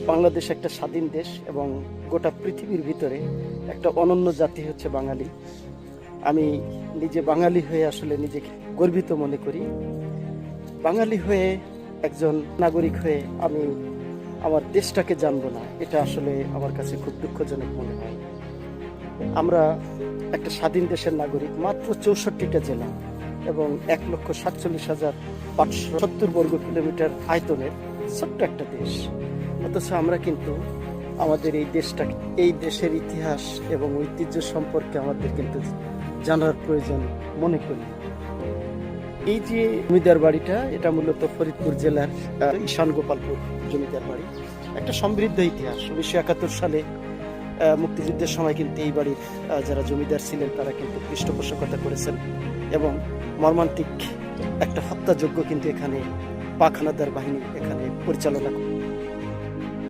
বাংলাদেশ একটা স্বাধীন দেশ এবং গোটা পৃথিবীর ভিতরে একটা অনন্য জাতি হচ্ছে বাঙালি। আমি নিজে বাঙালি হয়ে আসলে নিজেকে গর্বিত মনে করি। বাঙালি হয়ে, একজন নাগরিক হয়ে আমি আমার দেশটাকে জানবো না, এটা আসলে আমার কাছে খুব দুঃখজনক মনে হয়। আমরা একটা স্বাধীন দেশের নাগরিক, মাত্র 64টা জেলা এবং 1,47,570 বর্গ কিলোমিটার আয়তনের ছোট্ট একটা দেশ। অথচ আমরা কিন্তু আমাদের এই দেশটাকে, এই দেশের ইতিহাস এবং ঐতিহ্য সম্পর্কে আমাদের কিন্তু জানার প্রয়োজন মনে করি। এই যে জমিদার বাড়িটা, এটা মূলত ফরিদপুর জেলার ঈশান গোপালপুর জমিদার বাড়ি। একটা সমৃদ্ধ ইতিহাস। 1971 সালে মুক্তিযুদ্ধের সময় কিন্তু এই বাড়ির যারা জমিদার ছিলেন তারা কিন্তু পৃষ্ঠপোষকতা করেছেন এবং মর্মান্তিক একটা হত্যাযজ্ঞ কিন্তু এখানে পাক হানাদার বাহিনী এখানে পরিচালনা করে।